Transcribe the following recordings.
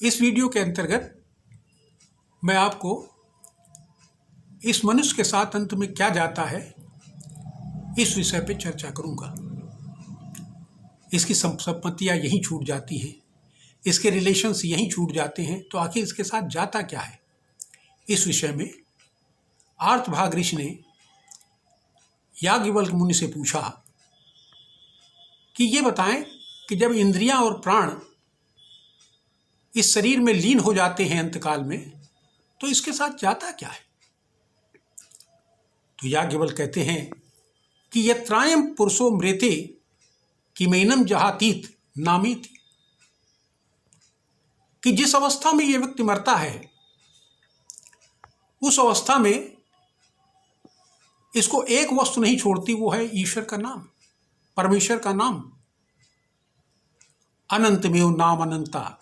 इस वीडियो के अंतर्गत मैं आपको इस मनुष्य के साथ अंत में क्या जाता है इस विषय पे चर्चा करूंगा। इसकी संपत्तियां यहीं छूट जाती हैं, इसके रिलेशंस यहीं छूट जाते हैं, तो आखिर इसके साथ जाता क्या है। इस विषय में आर्तभाग ऋषि ने याज्ञवल्क्य मुनि से पूछा कि ये बताएं कि जब इंद्रियां और प्राण इस शरीर में लीन हो जाते हैं अंतकाल में, तो इसके साथ जाता क्या है। तो याज्ञवल्क्य कहते हैं कि यत्रायम पुरुषो मृते किमैनम जहातीत नामीत, कि जिस अवस्था में यह व्यक्ति मरता है उस अवस्था में इसको एक वस्तु नहीं छोड़ती, वो है ईश्वर का नाम, परमेश्वर का नाम। अनंतमेव नाम अनंता,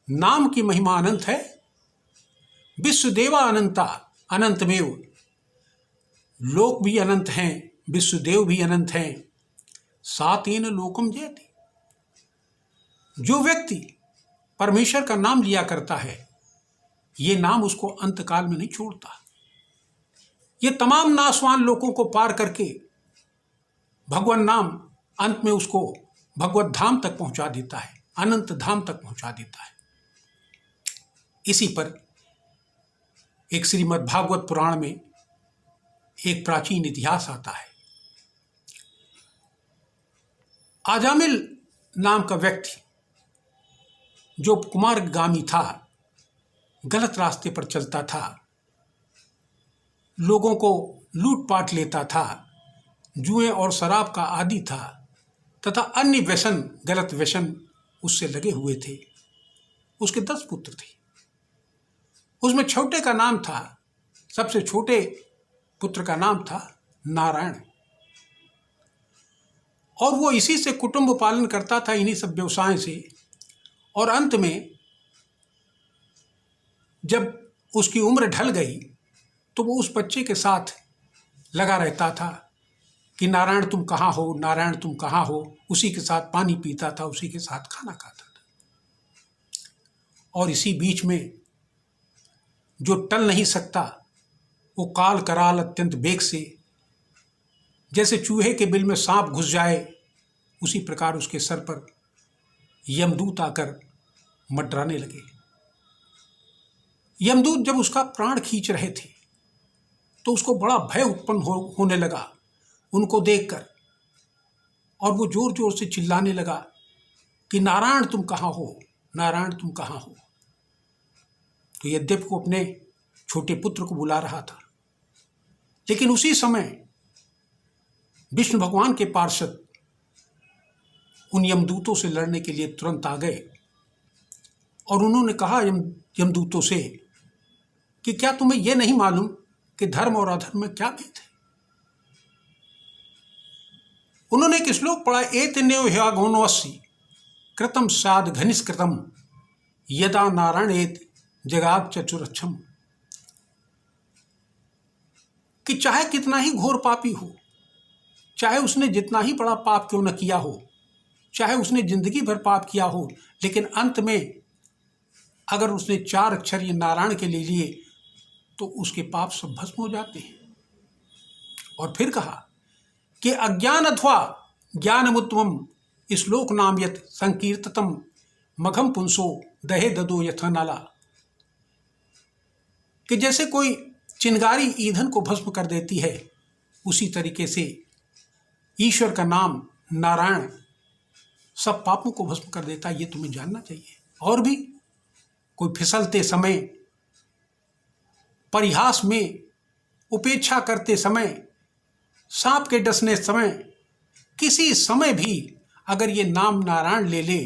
नाम की महिमा अनंत है। विश्वदेवा अनंता, अनंतमेव, लोक भी अनंत हैं, विश्वदेव भी अनंत हैं। सातेन लोकम जयति, जो व्यक्ति परमेश्वर का नाम लिया करता है ये नाम उसको अंतकाल में नहीं छोड़ता। ये तमाम नाशवान लोकों को पार करके भगवान नाम अंत में उसको भगवत धाम तक पहुंचा देता है, अनंत धाम तक पहुंचा देता है। इसी पर एक श्रीमद् भागवत पुराण में एक प्राचीन इतिहास आता है। आजामिल नाम का व्यक्ति जो कुमार्गामी था, गलत रास्ते पर चलता था, लोगों को लूटपाट लेता था, जुए और शराब का आदी था तथा अन्य व्यसन, गलत व्यसन उससे लगे हुए थे। उसके 10 पुत्र थे। उसमें छोटे का नाम था, सबसे छोटे पुत्र का नाम था नारायण, और वो इसी से कुटुंब पालन करता था, इन्हीं सब व्यवसाय से। और अंत में जब उसकी उम्र ढल गई तो वो उस बच्चे के साथ लगा रहता था कि नारायण तुम कहाँ हो, नारायण तुम कहाँ हो। उसी के साथ पानी पीता था, उसी के साथ खाना खाता था। और इसी बीच में जो टल नहीं सकता वो काल कराल अत्यंत बेग से, जैसे चूहे के बिल में सांप घुस जाए उसी प्रकार उसके सर पर यमदूत आकर मंडराने लगे। यमदूत जब उसका प्राण खींच रहे थे तो उसको बड़ा भय उत्पन्न होने लगा उनको देखकर, और वो जोर जोर से चिल्लाने लगा कि नारायण तुम कहाँ हो, नारायण तुम कहाँ हो। तो यद्यपि वो अपने छोटे पुत्र को बुला रहा था, लेकिन उसी समय विष्णु भगवान के पार्षद उन यमदूतों से लड़ने के लिए तुरंत आ गए और उन्होंने कहा यमदूतों से कि क्या तुम्हें यह नहीं मालूम कि धर्म और अधर्म में क्या भेद है। उन्होंने एक श्लोक पढ़ा, एतन्यो ह्याघोनोऽसि कृतम साध घनिष्कृतम यदा नारायणेत जगात चतुरक्षम, कि चाहे कितना ही घोर पापी हो, चाहे उसने जितना ही बड़ा पाप क्यों न किया हो, चाहे उसने जिंदगी भर पाप किया हो, लेकिन अंत में अगर उसने 4 अक्षर ये नारायण के ले लिए तो उसके पाप सब भस्म हो जाते हैं। और फिर कहा कि अज्ञान अथवा ज्ञानमुत्तमम श्लोक नाम यत संकीर्ततम मघम पुंसो दहे ददो यथनाला, कि जैसे कोई चिंगारी ईंधन को भस्म कर देती है, उसी तरीके से ईश्वर का नाम नारायण सब पापों को भस्म कर देता है। ये तुम्हें जानना चाहिए। और भी कोई फिसलते समय, परिहास में, उपेक्षा करते समय, सांप के डसने समय, किसी समय भी अगर ये नाम नारायण ले ले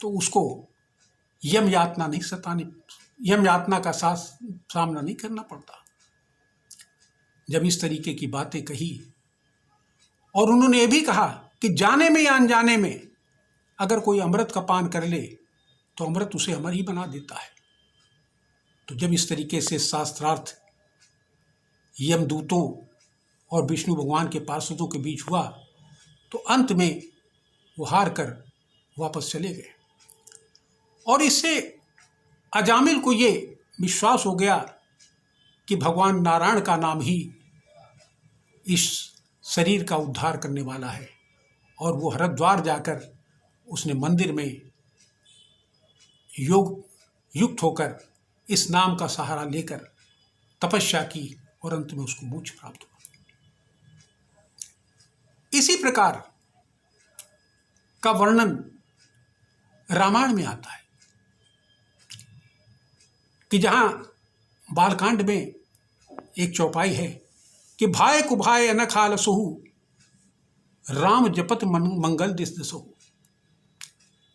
तो उसको यम यातना का सामना नहीं करना पड़ता। जब इस तरीके की बातें कही और उन्होंने ये भी कहा कि जाने में या अनजाने में अगर कोई अमृत का पान कर ले तो अमृत उसे अमर ही बना देता है। तो जब इस तरीके से शास्त्रार्थ यमदूतों और विष्णु भगवान के पार्षदों के बीच हुआ तो अंत में वो हार कर वापस चले गए। और इससे अजामिल को ये विश्वास हो गया कि भगवान नारायण का नाम ही इस शरीर का उद्धार करने वाला है। और वो हरिद्वार जाकर उसने मंदिर में युक्त होकर इस नाम का सहारा लेकर तपस्या की और अंत में उसको मोक्ष प्राप्त हुआ। इसी प्रकार का वर्णन रामायण में आता है कि जहां बालकांड में एक चौपाई है कि भाई कुभाय अनखाल सोहु राम जपत मंगल दिस दसहु,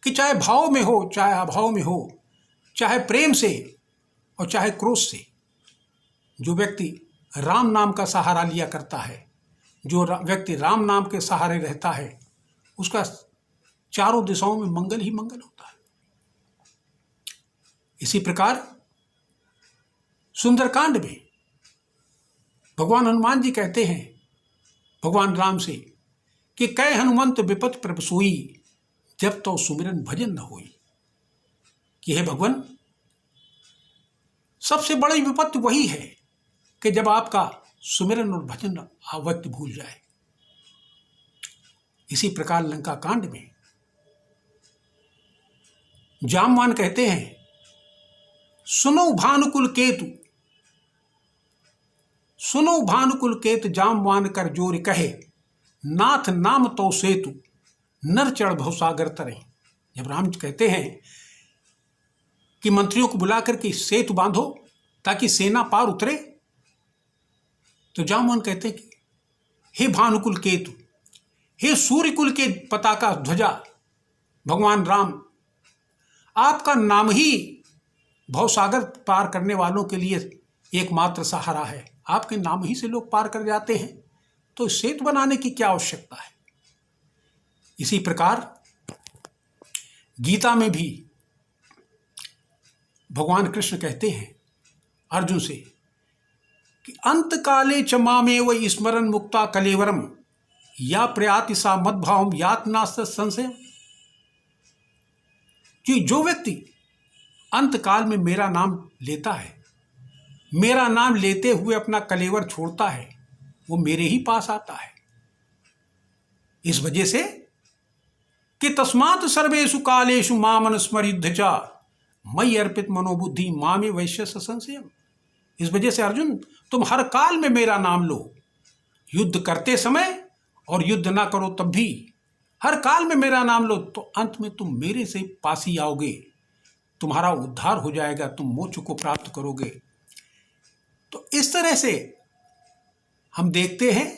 कि चाहे भाव में हो चाहे अभाव में हो, चाहे प्रेम से और चाहे क्रोध से, जो व्यक्ति राम नाम का सहारा लिया करता है, जो व्यक्ति राम नाम के सहारे रहता है, उसका चारों दिशाओं में मंगल ही मंगल होता है। इसी प्रकार सुंदरकांड में भगवान हनुमान जी कहते हैं भगवान राम से कि कै हनुमंत विपत प्रभ सोई जब तो सुमिरन भजन न होई, कि हे भगवान, सबसे बड़ी विपत्ति वही है कि जब आपका सुमिरन और भजन व्यक्ति भूल जाए। इसी प्रकार लंका कांड में जामवान कहते हैं सुनो भानुकुल केतु, सुनो भानुकुल केत जामवान कर जोर कहे नाथ नाम तो सेतु नर चढ़ भवसागर तरे। जब राम कहते हैं कि मंत्रियों को बुलाकर के सेतु बांधो ताकि सेना पार उतरे, तो जामवान कहते हैं कि हे भानुकुल केतु, हे सूर्यकुल के पताका ध्वजा भगवान राम, आपका नाम ही भवसागर पार करने वालों के लिए एकमात्र सहारा है। आपके नाम ही से लोग पार कर जाते हैं, तो सेतु बनाने की क्या आवश्यकता है। इसी प्रकार गीता में भी भगवान कृष्ण कहते हैं अर्जुन से कि अंत काले च मामेव स्मरन् मुक्ता कलेवरम या प्रयाति सा मद्भावम यातनास्त संशय, कि जो व्यक्ति अंत काल में मेरा नाम लेता है, मेरा नाम लेते हुए अपना कलेवर छोड़ता है, वो मेरे ही पास आता है। इस वजह से कि तस्मात् सर्वेषु कालेषु मामन स्मरिद्ध च मयि अर्पित मनोबुद्धि मामे वैश्य संशयम। इस वजह से अर्जुन, तुम हर काल में मेरा नाम लो, युद्ध करते समय और युद्ध ना करो तब भी हर काल में मेरा नाम लो, तो अंत में तुम मेरे से पास ही आओगे, तुम्हारा उद्धार हो जाएगा, तुम मोक्ष को प्राप्त करोगे। तो इस तरह से हम देखते हैं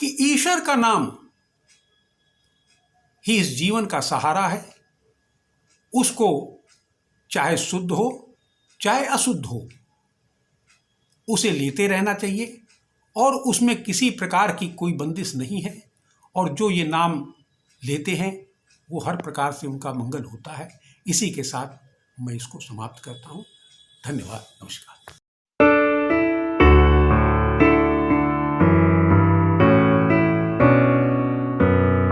कि ईश्वर का नाम ही इस जीवन का सहारा है। उसको चाहे शुद्ध हो चाहे अशुद्ध हो, उसे लेते रहना चाहिए और उसमें किसी प्रकार की कोई बंदिश नहीं है। और जो ये नाम लेते हैं वो हर प्रकार से उनका मंगल होता है। इसी के साथ मैं इसको समाप्त करता हूँ। धन्यवाद, नमस्कार।